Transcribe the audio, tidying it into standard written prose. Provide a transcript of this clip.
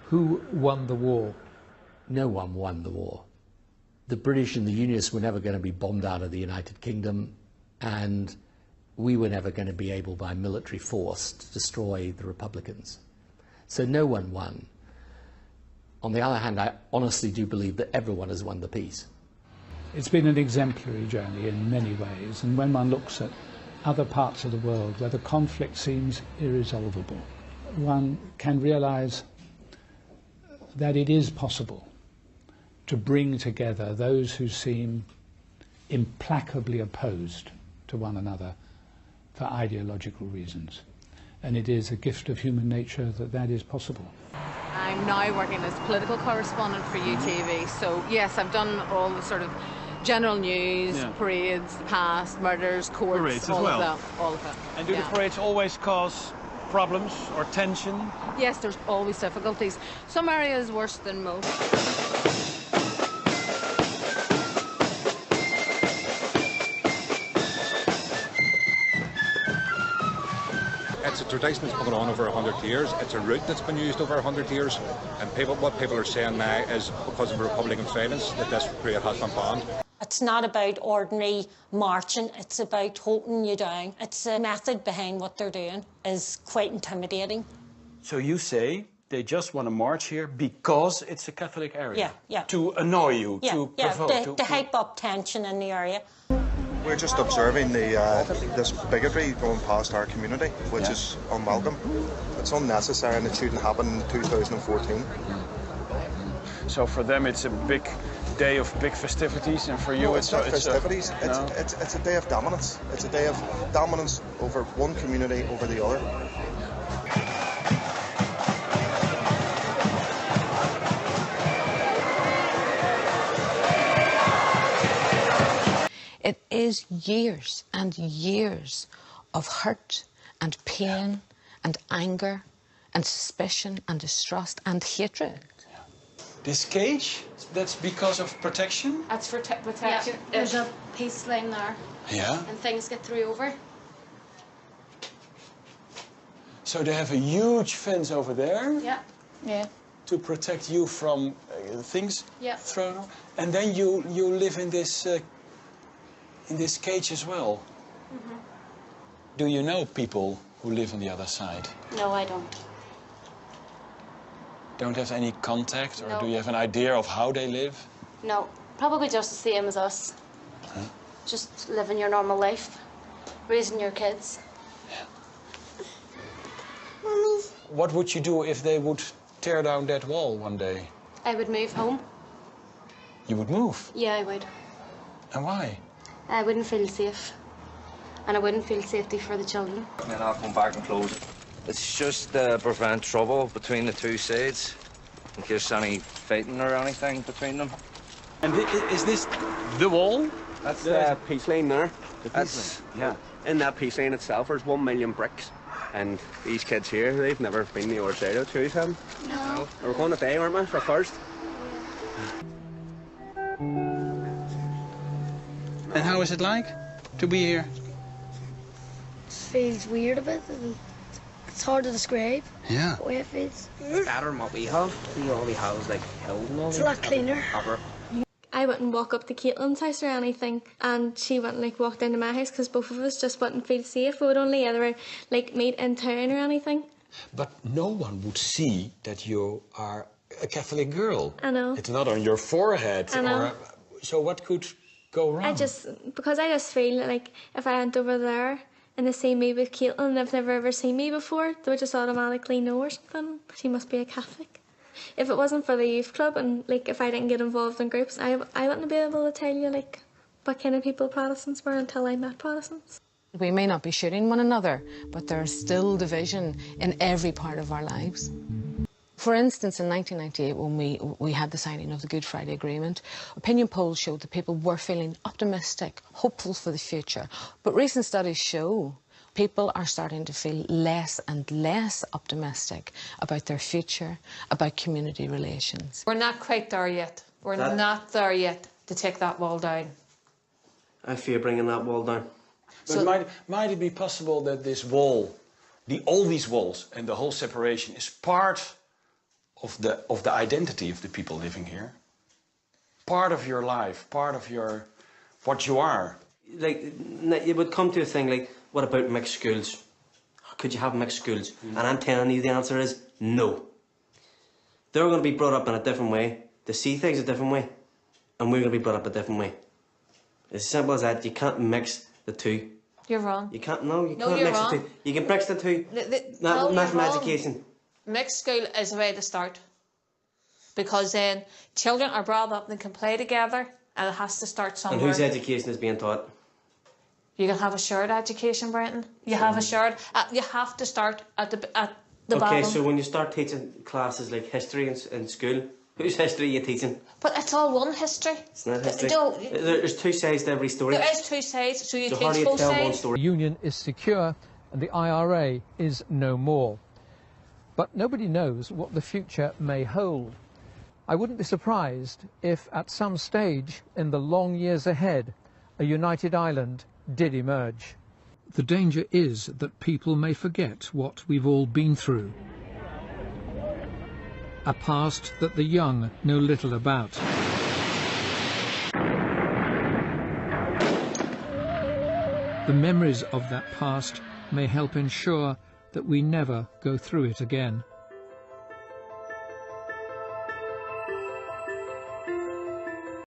Who won the war? No one won the war. The British and the Unionists were never going to be bombed out of the United Kingdom, and we were never going to be able by military force to destroy the Republicans. So no one won. On the other hand, I honestly do believe that everyone has won the peace. It's been an exemplary journey in many ways, and when one looks at other parts of the world where the conflict seems irresolvable, one can realise that it is possible to bring together those who seem implacably opposed to one another for ideological reasons. And it is a gift of human nature that that is possible. I'm now working as political correspondent for UTV, so yes, I've done all the sort of general news, parades, past, murders, courts, parades all as well. of that, all of it. And do the parades always cause problems or tension? Yes, there's always difficulties. Some areas worse than most. It's a tradition that's been going on over 100 years. It's a route that's been used over 100 years. And what people are saying now is because of Republican violence that this parade has been banned. It's not about ordinary marching, it's about holding you down. It's the method behind what they're doing is quite intimidating. So you say they just want to march here because it's a Catholic area? Yeah, yeah. To annoy you, to provoke? To hype up tension in the area. We're just observing this bigotry going past our community, which is unwelcome. It's unnecessary and it shouldn't happen in 2014. So for them it's a big day of big festivities, and for you it's not festivities. It's a day of dominance. It's a day of dominance over one community over the other. It is years and years of hurt and pain and anger and suspicion and distrust and hatred. This cage, that's because of protection? That's for protection. Yeah, there's a peace line there. Yeah? And things get through over. So they have a huge fence over there? Yeah. Yeah. To protect you from things thrown over? And then you live in this cage as well? Mm-hmm. Do you know people who live on the other side? No, I don't. Don't have any contact, or no. Do you have an idea of how they live? No, probably just the same as us. Huh? Just living your normal life, raising your kids. Yeah. Mommy. What would you do if they would tear down that wall one day? I would move home. You would move? Yeah, I would. And why? I wouldn't feel safe. And I wouldn't feel safety for the children. And then I'll come back and close it. It's just to prevent trouble between the two sides, in case any fighting or anything between them. And is this the wall? That's the peace line there. The peace line. Yeah. In that peace line itself, there's 1 million bricks. And these kids here, they've never been the other side of it, too, Sam? No. We're going today, aren't we, for first? And how is it like to be here? It feels weird a bit. It's hard to describe. Yeah. The way it feels. It's better than what we have. All we have is like hills and all. It's a lot cleaner. I wouldn't walk up to Caitlin's house or anything, and she wouldn't walk down to my house because both of us just wouldn't feel safe. We would only ever meet in town or anything. But no one would see that you are a Catholic girl. I know. It's not on your forehead. I know. So what could go wrong? Because I just feel like if I went over there and they see me with Caitlin and they've never ever seen me before, they would just automatically know or something. She must be a Catholic. If it wasn't for the youth club and if I didn't get involved in groups, I wouldn't be able to tell you what kind of people Protestants were until I met Protestants. We may not be shooting one another, but there's still division in every part of our lives. For instance, in 1998, when we had the signing of the Good Friday Agreement, opinion polls showed that people were feeling optimistic, hopeful for the future. But recent studies show people are starting to feel less and less optimistic about their future, about community relations. We're not quite there yet. We're not there yet to take that wall down. I fear bringing that wall down. But might it be possible that this wall, all these walls and the whole separation is part of the identity of the people living here. Part of your life, part of what you are. Like, you would come to a thing like, what about mixed schools? Could you have mixed schools? And I'm telling you the answer is no. They're going to be brought up in a different way, to see things a different way, and we're going to be brought up a different way. It's as simple as that. You can't mix the two. You're wrong. You can't, no, you can't mix the two. You can mix the two. Not from education. Mixed school is the way to start. Because then children are brought up and can play together, and it has to start somewhere. And whose education is being taught? You can have a shared education, Brenton. You have a shared. You have to start at the bottom. Okay, so when you start teaching classes like history in school, whose history are you teaching? But it's all one history. It's not history. There's two sides to every story. There is two sides, so you So teach how do you both tell one sides. story? The union is secure and the IRA is no more. But nobody knows what the future may hold. I wouldn't be surprised if at some stage in the long years ahead a united Ireland did emerge. The danger is that people may forget what we've all been through. A past that the young know little about. The memories of that past may help ensure that we never go through it again.